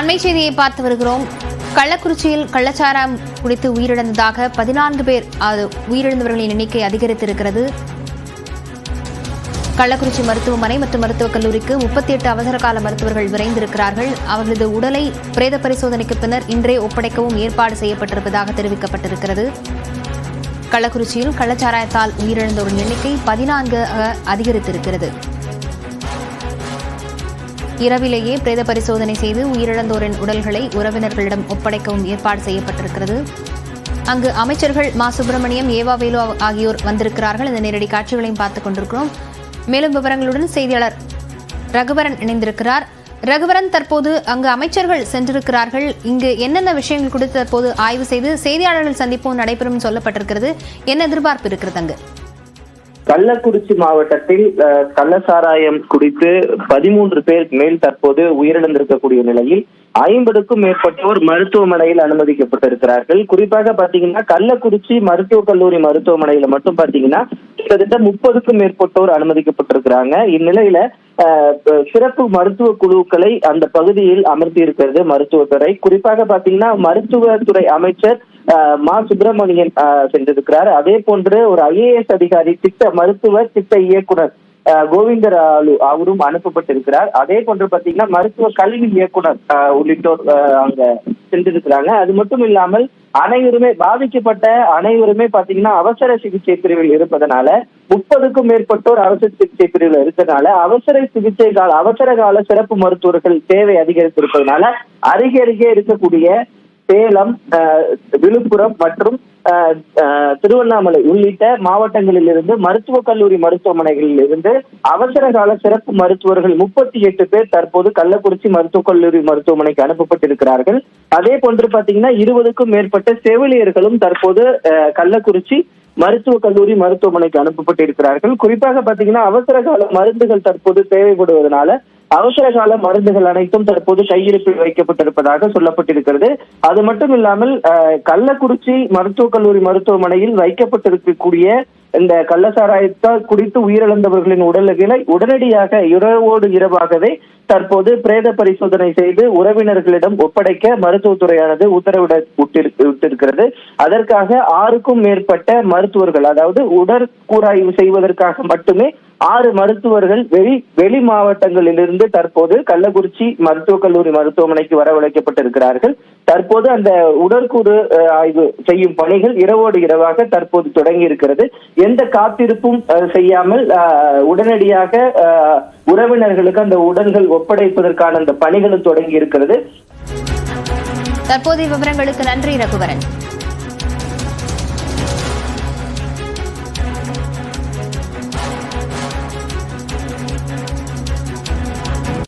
அண்மை செய்தியை பார்த்து வருகிறோம். கள்ளக்குறிச்சியில் கள்ளச்சாராயம் குடித்து உயிரிழந்ததாக 14 பேர் உயிரிழந்தவர்களின் எண்ணிக்கை அதிகரித்திருக்கிறது. கள்ளக்குறிச்சி மருத்துவமனை மற்றும் மருத்துவக் கல்லூரிக்கு 38 அவசரகால மருத்துவர்கள் விரைந்திருக்கிறார்கள். அவர்களது உடலை பிரேத பரிசோதனைக்கு பின்னர் இன்றே ஒப்படைக்கவும் ஏற்பாடு செய்யப்பட்டிருப்பதாக தெரிவிக்கப்பட்டிருக்கிறது. கள்ளக்குறிச்சியில் கள்ளச்சாராயத்தால் உயிரிழந்தோரின் எண்ணிக்கை 14 அதிகரித்திருக்கிறது. இரவிலேயே பிரேத பரிசோதனை செய்து உயிரிழந்தோரின் உடல்களை உறவினர்களிடம் ஒப்படைக்கவும் ஏற்பாடு செய்யப்பட்டிருக்கிறது. அங்கு அமைச்சர்கள் மா சுப்பிரமணியம், ஏவா வேலு ஆகியோர் வந்திருக்கிறார்கள். இந்த நேரடி காட்சிகளையும் பார்த்துக் கொண்டிருக்கிறோம். மேலும் விவரங்களுடன் செய்தியாளர் ரகுவரன் இணைந்திருக்கிறார். ரகுவரன், தற்போது அங்கு அமைச்சர்கள் சென்றிருக்கிறார்கள். இங்கு என்னென்ன விஷயங்கள் குறித்து தற்போது ஆய்வு செய்து செய்தியாளர்கள் சந்திப்பும் நடைபெறும் சொல்லப்பட்டிருக்கிறது. என்ன எதிர்பார்ப்பு இருக்கிறது அங்கு? கள்ளக்குறிச்சி மாவட்டத்தில் கள்ளசாராயம் குடித்து 13 பேர் மேல் தற்போது உயிரிழந்திருக்கக்கூடிய நிலையில் 50க்கும் மேற்பட்டோர் மருத்துவமனையில் அனுமதிக்கப்பட்டிருக்கிறார்கள். குறிப்பாக பாத்தீங்கன்னா கள்ளக்குறிச்சி மருத்துவக் கல்லூரி மருத்துவமனையில மட்டும் பாத்தீங்கன்னா கிட்டத்தட்ட 30க்கும் மேற்பட்டோர் அனுமதிக்கப்பட்டிருக்கிறாங்க. இந்நிலையில சிறப்பு மருத்துவ குழுக்களை அந்த பகுதியில் அமர்த்தி இருக்கிறது மருத்துவத்துறை. குறிப்பாக பாத்தீங்கன்னா மருத்துவத்துறை அமைச்சர் மா சுப்பிரமணியன் சென்றிருக்கிறார். அதே போன்று ஒரு IAS அதிகாரி மருத்துவ திட்ட இயக்குனர் கோவிந்தராலு அவரும் அனுப்பப்பட்டிருக்கிறார். அதே போன்று பாத்தீங்கன்னா மருத்துவ கல்வி இயக்குனர் உள்ளிட்டோர் அங்க சென்றிருக்கிறாங்க. அது மட்டும் இல்லாமல் பாதிக்கப்பட்ட அனைவருமே பாத்தீங்கன்னா அவசர சிகிச்சை பிரிவில் இருப்பதனால 30க்கும் மேற்பட்டோர் அவசர சிகிச்சை பிரிவில் இருக்கிறதுனால அவசர கால சிறப்பு மருத்துவர்கள் தேவை அதிகரித்திருப்பதனால அருகே இருக்கக்கூடிய சேலம், விழுப்புரம் மற்றும் திருவண்ணாமலை உள்ளிட்ட மாவட்டங்களில் இருந்து மருத்துவக் கல்லூரி மருத்துவமனைகளில் இருந்து அவசர கால சிறப்பு மருத்துவர்கள் 38 பேர் தற்போது கள்ளக்குறிச்சி மருத்துவக் கல்லூரி மருத்துவமனைக்கு அனுப்பப்பட்டிருக்கிறார்கள். அதே போன்று பாத்தீங்கன்னா 20க்கும் மேற்பட்ட செவிலியர்களும் தற்போது கள்ளக்குறிச்சி மருத்துவக் கல்லூரி மருத்துவமனைக்கு அனுப்பப்பட்டிருக்கிறார்கள். குறிப்பாக பாத்தீங்கன்னா அவசர கால மருந்துகள் தற்போது தேவைப்படுவதனால அவசர கால மருந்துகள் அனைத்தும் தற்போது கையிருப்பில் வைக்கப்பட்டிருப்பதாக சொல்லப்பட்டிருக்கிறது. அது மட்டும் இல்லாமல் கள்ளக்குறிச்சி மருத்துவக் கல்லூரி மருத்துவமனையில் வைக்கப்பட்டிருக்கக்கூடிய இந்த கள்ளசாராயத்தால் குடித்து உயிரிழந்தவர்களின் உடல்களை உடனடியாக இரவோடு இரவாகவே தற்போது பிரேத பரிசோதனை செய்து உறவினர்களிடம் ஒப்படைக்க மருத்துவத்துறையானது உத்தரவிட்டிருக்கிறது. அதற்காக 6க்கும் மேற்பட்ட மருத்துவர்கள், அதாவது உடற்கூறாய்வு செய்வதற்காக மட்டுமே 6 மருத்துவர்கள் வெளி மாவட்டங்களிலிருந்து தற்போது கள்ளக்குறிச்சி மருத்துவக் கல்லூரி மருத்துவமனைக்கு வரவழைக்கப்பட்டிருக்கிறார்கள். தற்போது அந்த உடற்கூறு ஆய்வு செய்யும் பணிகள் இரவோடு இரவாக தற்போது தொடங்கி இருக்கிறது. எந்த காத்திருப்பும் செய்யாமல் உடனடியாக உறவினர்களுக்கு அந்த உடல்கள் ஒப்படைப்பதற்கான அந்த பணிகளும் தொடங்கி இருக்கிறது. தற்போதைய விவரங்களுக்கு நன்றி ரகுவரன்.